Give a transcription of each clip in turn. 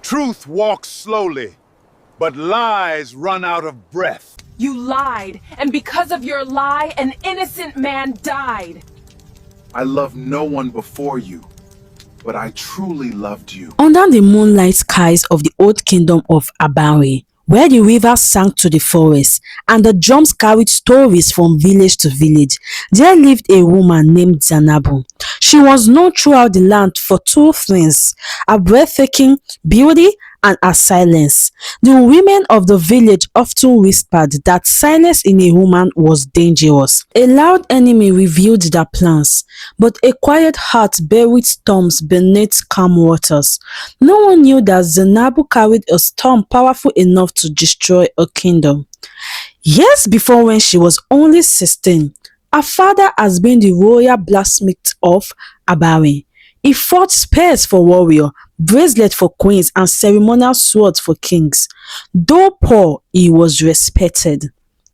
Truth walks slowly, but lies run out of breath. You lied, and because of your lie, an innocent man died. I loved no one before you, but I truly loved you. Under the moonlight skies of the old kingdom of Abanri, where the rivers sank to the forest and the drums carried stories from village to village, there lived a woman named Zainabu. She was known throughout the land for two things: her breathtaking beauty and her silence. The women of the village often whispered that silence in a woman was dangerous. A loud enemy revealed their plans, but a quiet heart buried storms beneath calm waters. No one knew that Zainabu carried a storm powerful enough to destroy a kingdom. Years before, when she was only 16, her father has been the royal blacksmith of Abanri. He fought spears for warriors, bracelets for queens, and ceremonial swords for kings. Though poor, he was respected.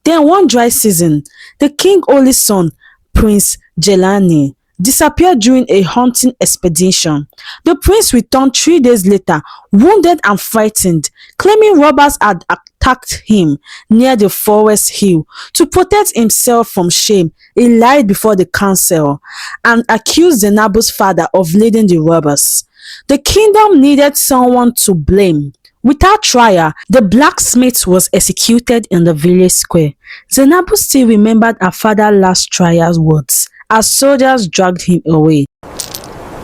Then one dry season, the king's only son, Prince Jelani, disappeared during a hunting expedition. The prince returned 3 days later, wounded and frightened, claiming robbers had attacked him near the forest hill. To protect himself from shame, he lied before the council and accused Zainabu's father of leading the robbers. The kingdom needed someone to blame. Without trial, the blacksmith was executed in the village square. Zainabu still remembered her father's last trial words as soldiers dragged him away.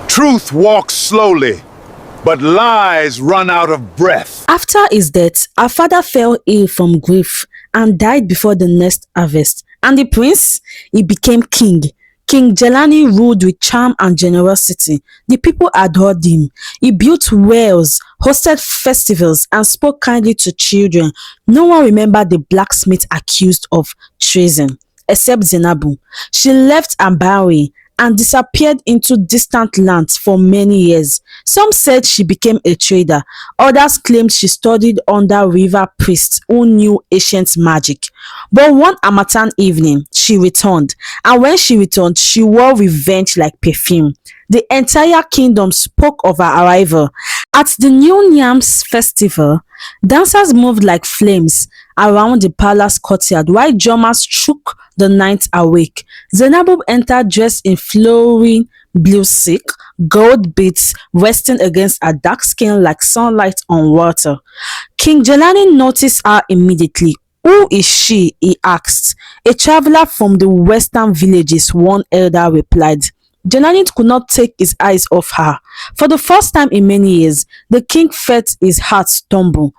Truth walks slowly, but lies run out of breath. After his death, her father fell ill from grief and died before the next harvest. And the prince, he became king. King Jelani ruled with charm and generosity. The people adored him. He built wells, hosted festivals, and spoke kindly to children. No one remembered the blacksmith accused of treason, except Zainabu. She left Abanri and disappeared into distant lands for many years. Some said she became a trader. Others claimed she studied under river priests who knew ancient magic. But one Harmattan evening, she returned. And when she returned, she wore revenge like perfume. The entire kingdom spoke of her arrival. At the New Yams festival, dancers moved like flames around the palace courtyard while drummers shook the night awake. Zainabu entered dressed in flowing blue silk, gold beads resting against her dark skin like sunlight on water. King Jelani noticed her immediately. "Who is she?" he asked. "A traveler from the western villages," one elder replied. Jelani could not take his eyes off her. For the first time in many years, the king felt his heart stumble.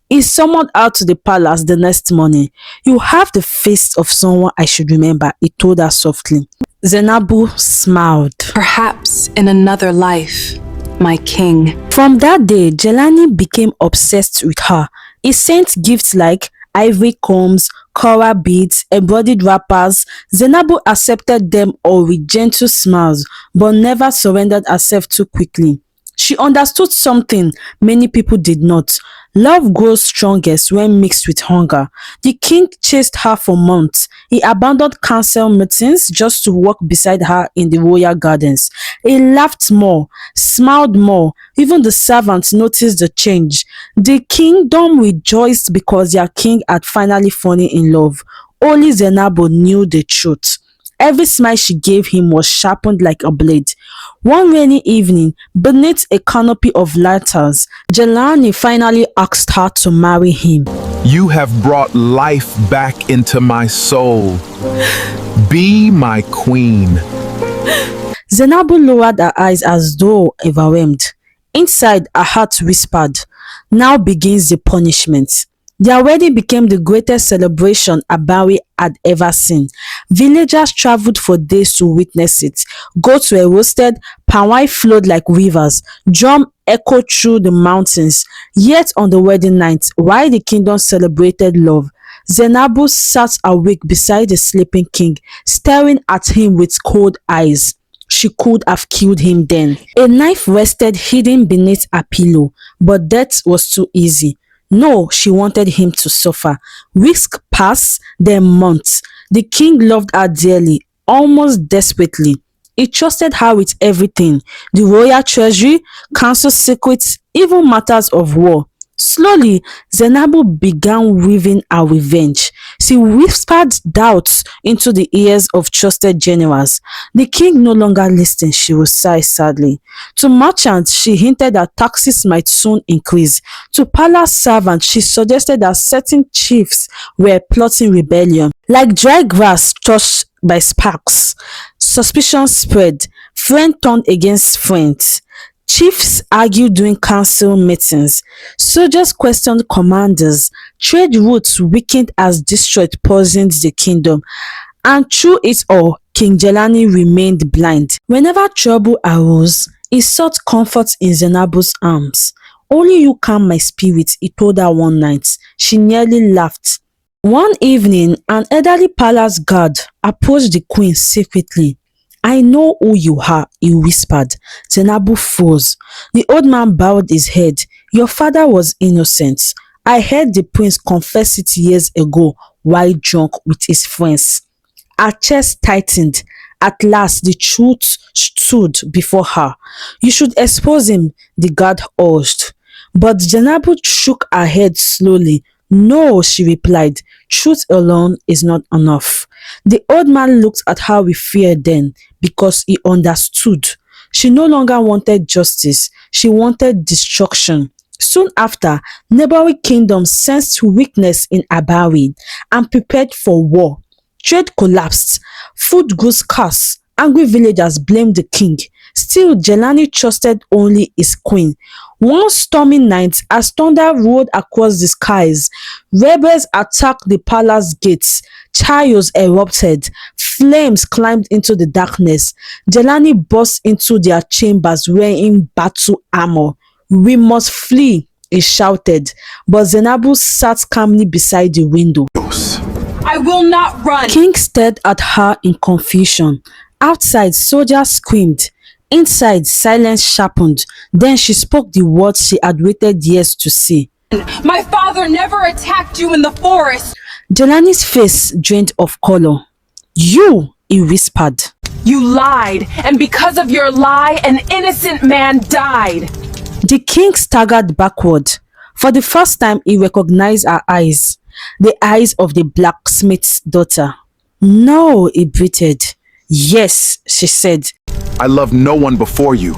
He summoned her to the palace the next morning. "You have the face of someone I should remember," he told her softly. Zainabu smiled. Perhaps in another life, my king. From that day, Jelani became obsessed with her. He sent gifts like ivory combs, coral beads, embroidered wrappers. Zainabu accepted them all with gentle smiles, but never surrendered herself too quickly. She understood something many people did not. Love grows strongest when mixed with hunger. The king chased her for months. He abandoned council meetings just to walk beside her in the royal gardens. He laughed more, smiled more. Even the servants noticed the change. The kingdom rejoiced because their king had finally fallen in love. Only Zainabu knew the truth. Every smile she gave him was sharpened like a blade. One rainy evening, beneath a canopy of lanterns, Jelani finally asked her to marry him. You have brought life back into my soul. Be my queen. Zainabu lowered her eyes as though overwhelmed. Inside, her heart whispered, "Now begins the punishment." Their wedding became the greatest celebration Abanri had ever seen. Villagers traveled for days to witness it. Goats were roasted, palm wine flowed like rivers, drum echoed through the mountains. Yet on the wedding night, while the kingdom celebrated love, Zainabu sat awake beside the sleeping king, staring at him with cold eyes. She could have killed him then. A knife rested hidden beneath her pillow, but death was too easy. No, she wanted him to suffer. Weeks passed, then months. The king loved her dearly, almost desperately. He trusted her with everything: the royal treasury, council secrets, even matters of war. Slowly, Zainabu began weaving her revenge. She whispered doubts into the ears of trusted generals. The king no longer listened, she would sigh sadly. To merchants, she hinted that taxes might soon increase. To palace servants, she suggested that certain chiefs were plotting rebellion. Like dry grass touched by sparks, suspicion spread. Friend turned against friends. Chiefs argued during council meetings. Soldiers questioned commanders. Trade routes weakened as distrust poisoned the kingdom. And through it all, King Jelani remained blind. Whenever trouble arose, he sought comfort in Zainabu's arms. "Only you calm my spirit," he told her one night. She nearly laughed. One evening, an elderly palace guard approached the queen secretly. "I know who you are," he whispered. Zainabu froze. The old man bowed his head. "Your father was innocent. I heard the prince confess it years ago while drunk with his friends." Her chest tightened. At last, the truth stood before her. "You should expose him," the guard urged. But Zainabu shook her head slowly. "No," she replied. "Truth alone is not enough." The old man looked at her with fear then, because he understood. She no longer wanted justice, she wanted destruction. Soon after, neighboring kingdoms sensed weakness in Abanri and prepared for war. Trade collapsed, food grew scarce, angry villagers blamed the king. Still, Jelani trusted only his queen. One stormy night, as thunder rolled across the skies, rebels attacked the palace gates. Chariots erupted. Flames climbed into the darkness. Jelani burst into their chambers wearing battle armor. "We must flee," he shouted, but Zainabu sat calmly beside the window. I will not run. King stared at her in confusion. Outside, soldiers screamed. Inside, silence sharpened. Then she spoke the words she had waited years to say. My father never attacked you in the forest. Jelani's face drained of color. "You," he whispered. You lied, and because of your lie, an innocent man died. The king staggered backward. For the first time, he recognized her eyes. The eyes of the blacksmith's daughter. "No," he breathed. "Yes," she said. I loved no one before you,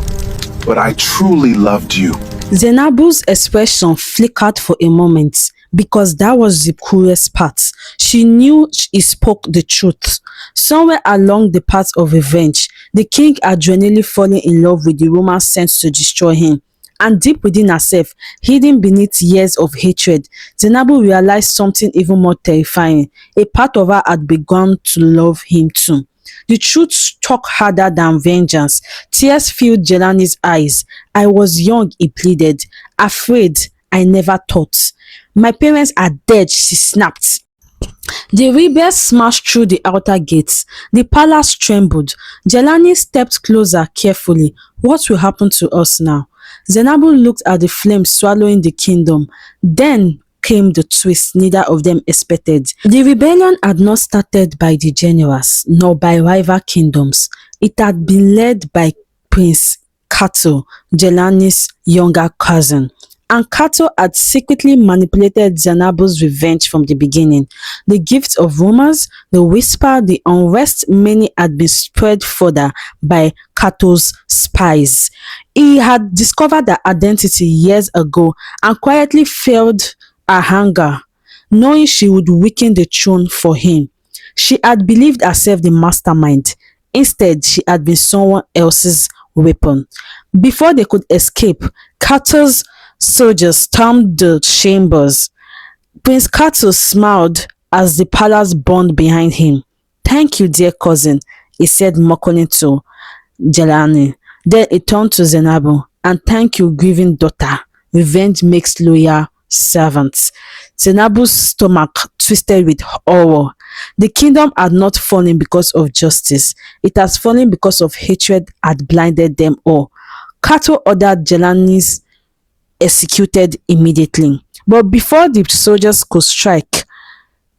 but I truly loved you. Zainabu's expression flickered for a moment, because that was the cruelest part. She knew he spoke the truth. Somewhere along the path of revenge, the king had genuinely fallen in love with the woman sent to destroy him. And deep within herself, hidden beneath years of hatred, Zainabu realized something even more terrifying. A part of her had begun to love him too. The truth struck harder than vengeance. Tears filled Jelani's eyes. "I was young," he pleaded. "Afraid. I never thought. My parents are dead," she snapped. The rebels smashed through the outer gates. The palace trembled. Jelani stepped closer carefully. "What will happen to us now?" Zainabu looked at the flames swallowing the kingdom. Then came the twist neither of them expected. The rebellion had not started by the generals, nor by rival kingdoms. It had been led by Prince Kato, Jelani's younger cousin. And Kato had secretly manipulated Zainabu's revenge from the beginning. The gift of rumors, the whisper, the unrest, many had been spread further by Kato's spies. He had discovered her identity years ago and quietly fueled her hunger, knowing she would weaken the throne for him. She had believed herself the mastermind. Instead, she had been someone else's weapon. Before they could escape, Kato's soldiers stormed the chambers. Prince Kato smiled as the palace burned behind him. "Thank you, dear cousin," he said mockingly to Jelani. Then he turned to Zainabu. "And thank you, grieving daughter. Revenge makes loyal servants." Zainabu's stomach twisted with horror. The kingdom had not fallen because of justice. It has fallen because of hatred had blinded them all. Kato ordered Jelani's executed immediately. But before the soldiers could strike,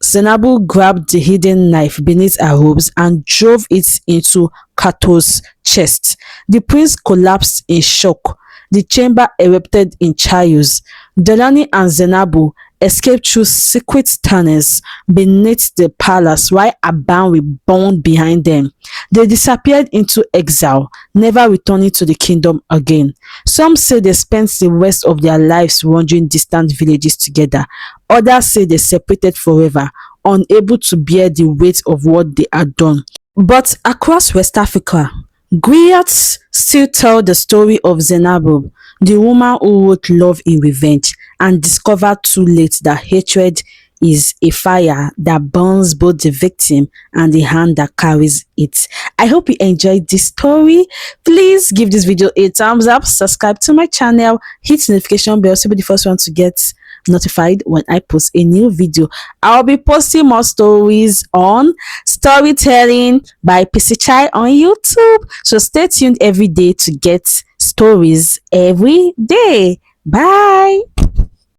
Zainabu grabbed the hidden knife beneath her robes and drove it into Kato's chest. The prince collapsed in shock. The chamber erupted in chaos. Jelani and Zainabu escaped through secret tunnels beneath the palace while Abanri burned behind them. They disappeared into exile, never returning to the kingdom again. Some say they spent the rest of their lives wandering distant villages together. Others say they separated forever, unable to bear the weight of what they had done. But across West Africa, griots still tell the story of Zainabu, the woman who wrote Love in Revenge and discovered too late that hatred is a fire that burns both the victim and the hand that carries it. I hope you enjoyed this story. Please give this video a thumbs up, subscribe to my channel, hit the notification bell so you'll be the first one to get notified when I post a new video. I'll be posting more stories on storytelling by PC Chai on YouTube. So stay tuned every day to get stories every day. Bye.